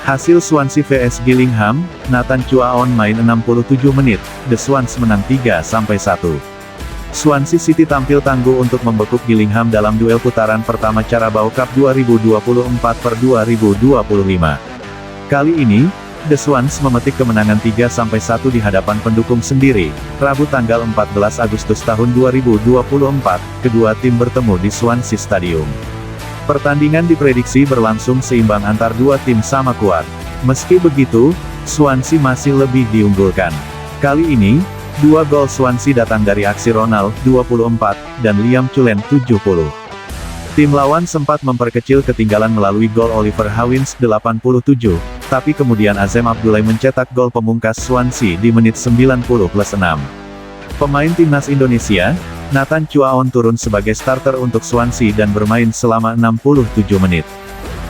Hasil Swansea vs Gillingham, Nathan Chuaon main 67 menit, The Swans menang 3-1. Swansea City tampil tangguh untuk membekuk Gillingham dalam duel putaran pertama Carabao Cup 2024-2025. Kali ini, The Swans memetik kemenangan 3-1 di hadapan pendukung sendiri, Rabu tanggal 14 Agustus tahun 2024, kedua tim bertemu di Swansea Stadium. Pertandingan diprediksi berlangsung seimbang antar dua tim sama kuat. Meski begitu, Swansea masih lebih diunggulkan. Kali ini, dua gol Swansea datang dari aksi Ronald, 24, dan Liam Cullen, 70. Tim lawan sempat memperkecil ketinggalan melalui gol Oliver Hawins, 87, tapi kemudian Azem Abdoulaye mencetak gol pemungkas Swansea di menit 90+6. Pemain timnas Indonesia, Nathan Chuaon turun sebagai starter untuk Swansea dan bermain selama 67 menit.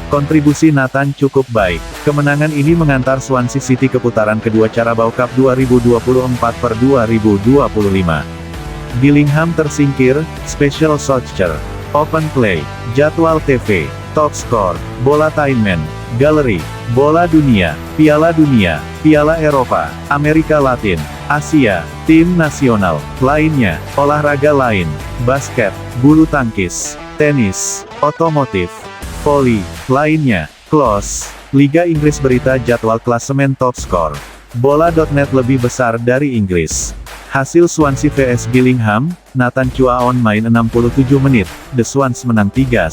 Kontribusi Nathan cukup baik. Kemenangan ini mengantar Swansea City ke putaran kedua Carabao Cup 2024-2025. Gillingham tersingkir, Special Solskjaer, Open Play, Jadwal TV, Top Score, Bola Timeman, Galeri, Bola Dunia, Piala Eropa, Amerika Latin, Asia, Tim Nasional, lainnya, olahraga lain, basket, bulu tangkis, tenis, otomotif, voli, lainnya, close, Liga Inggris berita jadwal klasemen top skor, bola.net lebih besar dari Inggris. Hasil Swansea vs Gillingham, Nathan Chuaon main 67 menit, The Swans menang 3-1.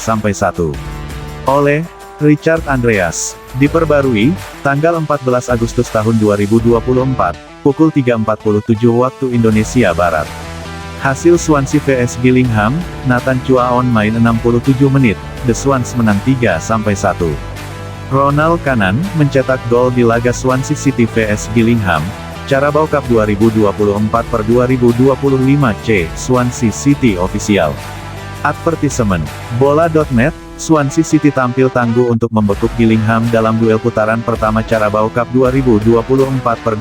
Oleh Richard Andreas, diperbarui, tanggal 14 Agustus tahun 2024, pukul 3.47 waktu Indonesia Barat. Hasil Swansea vs Gillingham, Nathan Chuaon main 67 menit, The Swans menang 3-1. Ronald Koeman mencetak gol di laga Swansea City vs Gillingham, Carabao Cup 2024-2025 Swansea City Official. Advertisement, bola.net, Swansea City tampil tangguh untuk membekuk Gillingham dalam duel putaran pertama Carabao Cup 2024-2025.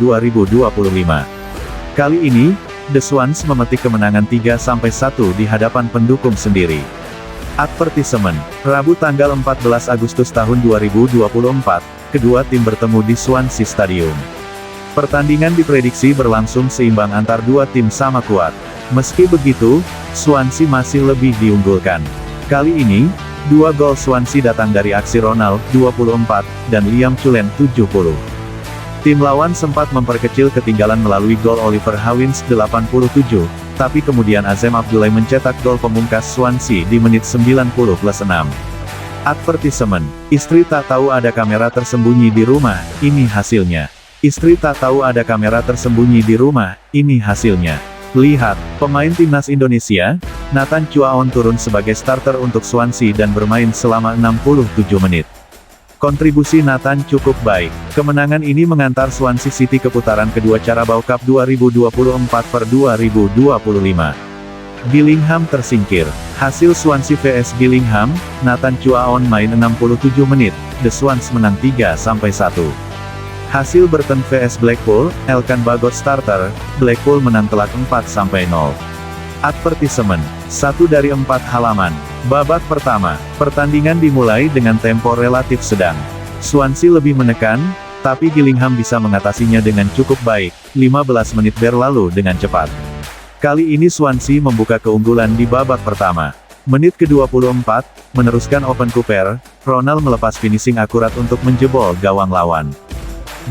Kali ini, The Swans memetik kemenangan 3-1 di hadapan pendukung sendiri. Advertisement, Rabu tanggal 14 Agustus tahun 2024, kedua tim bertemu di Swansea Stadium. Pertandingan diprediksi berlangsung seimbang antar dua tim sama kuat. Meski begitu, Swansea masih lebih diunggulkan. Kali ini, dua gol Swansea datang dari aksi Ronald, 24, dan Liam Cullen, 70. Tim lawan sempat memperkecil ketinggalan melalui gol Oliver Hawins, 87, tapi kemudian Azem Abdoulaye mencetak gol pemungkas Swansea di menit 90+6. Advertisement, istri tak tahu ada kamera tersembunyi di rumah, ini hasilnya. Istri tak tahu ada kamera tersembunyi di rumah, ini hasilnya. Lihat, pemain timnas Indonesia, Nathan Chuaon turun sebagai starter untuk Swansea dan bermain selama 67 menit. Kontribusi Nathan cukup baik. Kemenangan ini mengantar Swansea City ke putaran kedua Carabao Cup 2024-2025. Gillingham tersingkir. Hasil Swansea vs Gillingham, Nathan Chuaon main 67 menit, The Swans menang 3-1. Hasil Burton vs Blackpool, Elkan Bagot starter, Blackpool menang telak 4-0. Advertisement, 1 dari 4 halaman. Babak pertama, pertandingan dimulai dengan tempo relatif sedang. Swansea lebih menekan, tapi Gillingham bisa mengatasinya dengan cukup baik, 15 menit berlalu dengan cepat. Kali ini Swansea membuka keunggulan di babak pertama. Menit ke-24, meneruskan Open Cooper, Ronald melepas finishing akurat untuk menjebol gawang lawan.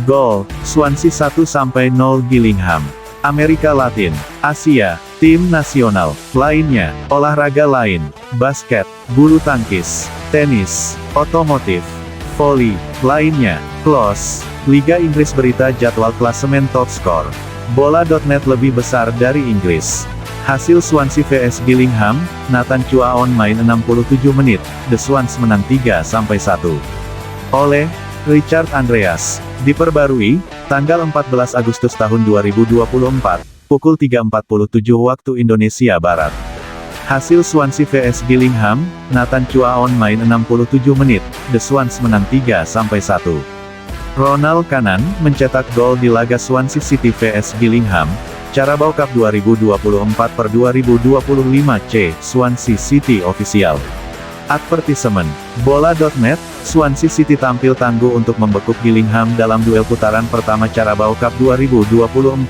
Gol, Swansea 1-0 Gillingham. Amerika Latin, Asia, Tim Nasional, lainnya, olahraga lain, basket, bulu tangkis, tenis, otomotif, voli, lainnya, close, Liga Inggris berita jadwal klasemen top skor, bola.net lebih besar dari Inggris. Hasil Swansea vs Gillingham, Nathan Chuaon main 67 menit, The Swans menang 3-1. Oleh Richard Andreas, diperbarui, tanggal 14 Agustus tahun 2024, pukul 3.47 waktu Indonesia Barat. Hasil Swansea vs Gillingham, Nathan Chuaon main 67 menit, The Swans menang 3-1. Ronald Koeman mencetak gol di laga Swansea City vs Gillingham, Carabao Cup 2024-2025 Swansea City Official. Advertisement. Bola.net, Swansea City tampil tangguh untuk membekuk Gillingham dalam duel putaran pertama Carabao Cup 2024-2025.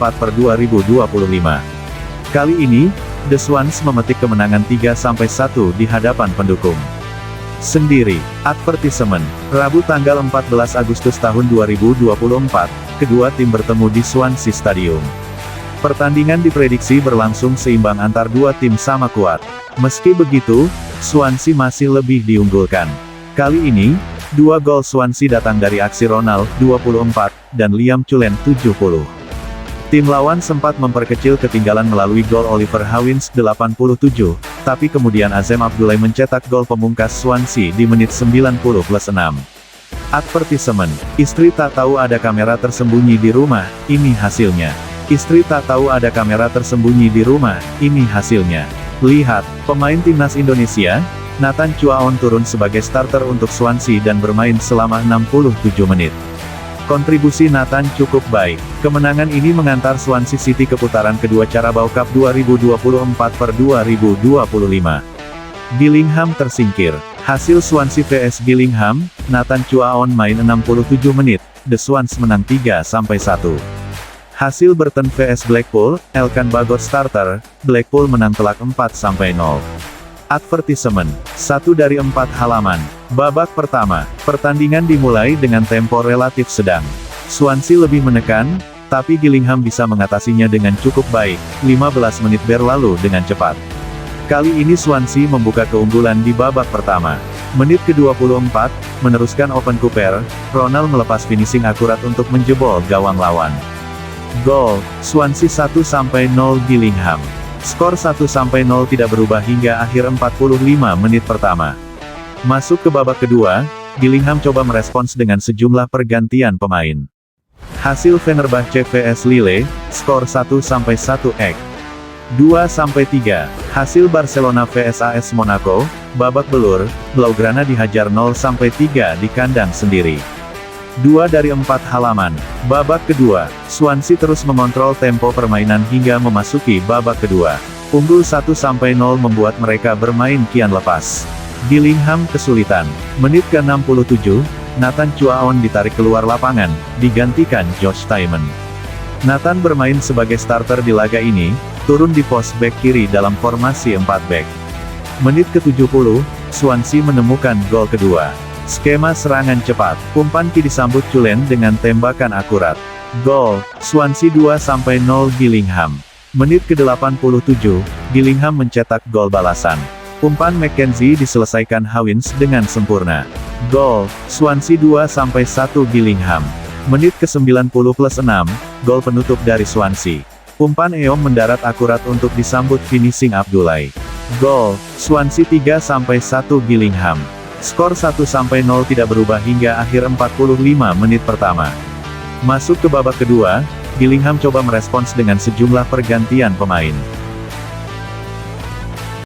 Kali ini, The Swans memetik kemenangan 3-1 di hadapan pendukung sendiri. Advertisement. Rabu tanggal 14 Agustus tahun 2024, kedua tim bertemu di Swansea Stadium. Pertandingan diprediksi berlangsung seimbang antar dua tim sama kuat. Meski begitu, Swansea masih lebih diunggulkan. Kali ini, dua gol Swansea datang dari aksi Ronald, 24, dan Liam Cullen, 70. Tim lawan sempat memperkecil ketinggalan melalui gol Oliver Hawins, 87, tapi kemudian Azem Abdoulaye mencetak gol pemungkas Swansea di menit 90+6. Advertisement. Istri tak tahu ada kamera tersembunyi di rumah, ini hasilnya. Istri tak tahu ada kamera tersembunyi di rumah, ini hasilnya. Lihat, pemain timnas Indonesia, Nathan Chuaon turun sebagai starter untuk Swansea dan bermain selama 67 menit. Kontribusi Nathan cukup baik. Kemenangan ini mengantar Swansea City ke putaran kedua Carabao Cup 2024-2025. Gillingham tersingkir. Hasil Swansea vs Gillingham, Nathan Chuaon main 67 menit, The Swans menang 3-1. Hasil Burton vs Blackpool, Elkan Bagot starter, Blackpool menang telak 4-0. Advertisement. 1 dari 4 halaman. Babak pertama, pertandingan dimulai dengan tempo relatif sedang. Swansea lebih menekan, tapi Gillingham bisa mengatasinya dengan cukup baik, 15 menit berlalu dengan cepat. Kali ini Swansea membuka keunggulan di babak pertama. Menit ke-24, meneruskan Open Cooper, Ronald melepas finishing akurat untuk menjebol gawang lawan. Gol, Swansea 1-0 Gillingham. Skor 1-0 tidak berubah hingga akhir 45 menit pertama. Masuk ke babak kedua, Gillingham coba merespons dengan sejumlah pergantian pemain. Hasil Fenerbahce vs Lille, skor 1-1 ek. 2-3, hasil Barcelona vs AS Monaco, babak belur, Blaugrana dihajar 0-3 di kandang sendiri. 2 dari 4 halaman. Babak kedua, Swansea terus mengontrol tempo permainan hingga memasuki babak kedua. Unggul 1-0 membuat mereka bermain kian lepas. Gillingham kesulitan. Menit ke-67, Nathan Chuaon ditarik keluar lapangan, digantikan Josh Tymon. Nathan bermain sebagai starter di laga ini, turun di pos bek kiri dalam formasi 4 bek. Menit ke-70, Swansea menemukan gol kedua. Skema serangan cepat, umpan Ki disambut Cullen dengan tembakan akurat. Gol, Swansea 2-0 Gillingham. Menit ke-87, Gillingham mencetak gol balasan. Umpan McKenzie diselesaikan Hawins dengan sempurna. Gol, Swansea 2-1 Gillingham. Menit ke-90+6, gol penutup dari Swansea. Umpan Eom mendarat akurat untuk disambut finishing Abdoulaye. Gol, Swansea 3-1 Gillingham. Skor 1-0 tidak berubah hingga akhir 45 menit pertama. Masuk ke babak kedua, Gillingham coba merespons dengan sejumlah pergantian pemain.